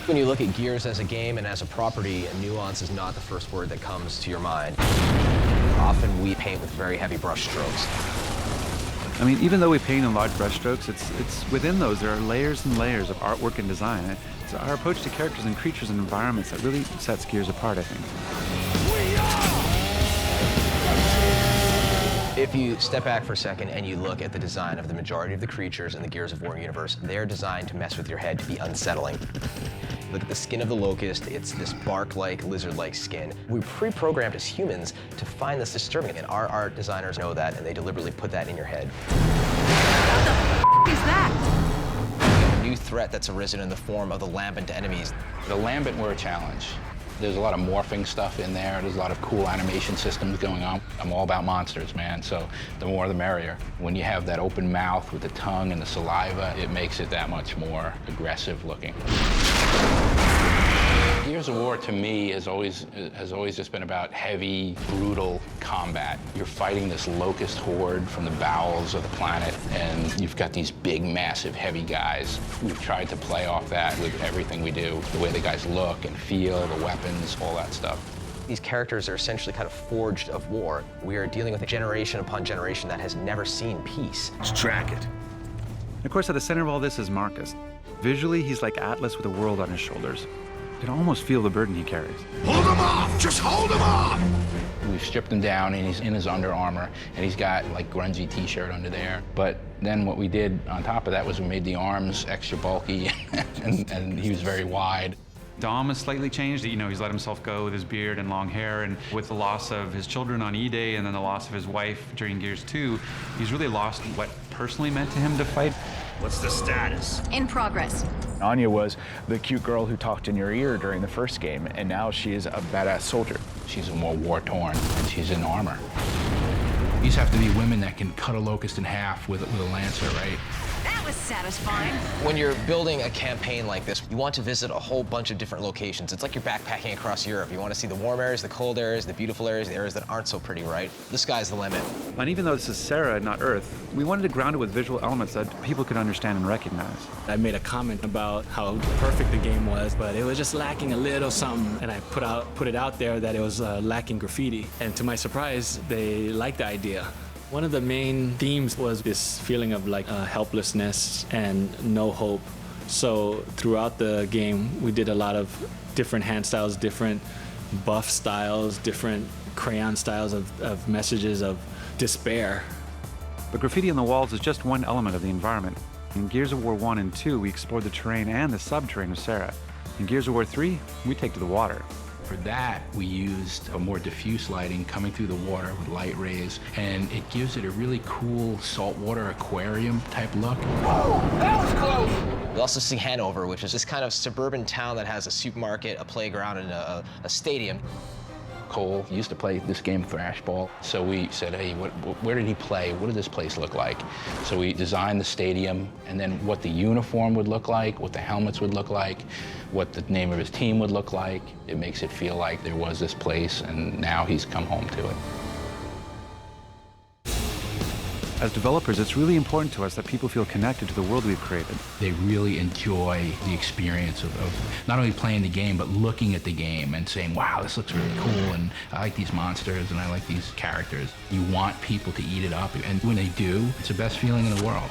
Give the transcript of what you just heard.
When you look at Gears as a game and as a property, nuance is not the first word that comes to your mind. Often we paint with very heavy brush strokes. I mean, even though we paint in large brush strokes, it's within those there are layers and layers of artwork and design. It's our approach to characters and creatures and environments that really sets Gears apart, I think. If you step back for a second and you look at the design of the majority of the creatures in the Gears of War universe, they're designed to mess with your head, to be unsettling. Look at the skin of the locust. It's this bark-like, lizard-like skin. We pre-programmed as humans to find this disturbing, and our art designers know that, and they deliberately put that in your head. What the is that? A new threat that's arisen in the form of the lambent enemies. The lambent were a challenge. There's a lot of morphing stuff in there. There's a lot of cool animation systems going on. I'm all about monsters, man, so the more the merrier. When you have that open mouth with the tongue and the saliva, it makes it that much more aggressive looking. Gears of War, to me, has always just been about heavy, brutal combat. You're fighting this locust horde from the bowels of the planet, and you've got these big, massive, heavy guys. We've tried to play off that with everything we do, the way the guys look and feel, the weapons, all that stuff. These characters are essentially kind of forged of war. We are dealing with a generation upon generation that has never seen peace. Let's track it. And of course, at the center of all this is Marcus. Visually, he's like Atlas with a world on his shoulders. You can almost feel the burden he carries. Hold him off! Just hold him off! We've stripped him down, and he's in his Under Armour, and he's got like grungy t-shirt under there. But then what we did on top of that was we made the arms extra bulky, and he was very wide. Dom has slightly changed. You know, he's let himself go with his beard and long hair, and with the loss of his children on E-Day and then the loss of his wife during Gears 2, he's really lost what personally meant to him to fight. What's the status? In progress. Anya was the cute girl who talked in your ear during the first game, and now she is a badass soldier. She's more war-torn, and she's in armor. These have to be women that can cut a locust in half with a lancer, right? That was satisfying. When you're building a campaign like this, you want to visit a whole bunch of different locations. It's like you're backpacking across Europe. You want to see the warm areas, the cold areas, the beautiful areas, the areas that aren't so pretty, right? The sky's the limit. And even though this is Sarah, not Earth, we wanted to ground it with visual elements that people could understand and recognize. I made a comment about how perfect the game was, but it was just lacking a little something, and I put it out there that it was lacking graffiti. And to my surprise, they liked the idea. One of the main themes was this feeling of like helplessness and no hope. So throughout the game, we did a lot of different hand styles, different buff styles, different crayon styles of messages of despair. But graffiti on the walls is just one element of the environment. In Gears of War 1 and 2, we explored the terrain and the subterranean of Sarah. In Gears of War 3, we take to the water. For that, we used a more diffuse lighting coming through the water with light rays, and it gives it a really cool saltwater aquarium type look. Whoa, that was close! We also see Hanover, which is this kind of suburban town that has a supermarket, a playground, and a stadium. Cole used to play this game Thrashball, so we said, hey, where did he play? What did this place look like? So we designed the stadium, and then what the uniform would look like, what the helmets would look like, what the name of his team would look like. It makes it feel like there was this place, and now he's come home to it. As developers, it's really important to us that people feel connected to the world we've created. They really enjoy the experience of not only playing the game, but looking at the game and saying, wow, this looks really cool, and I like these monsters, and I like these characters. You want people to eat it up, and when they do, it's the best feeling in the world.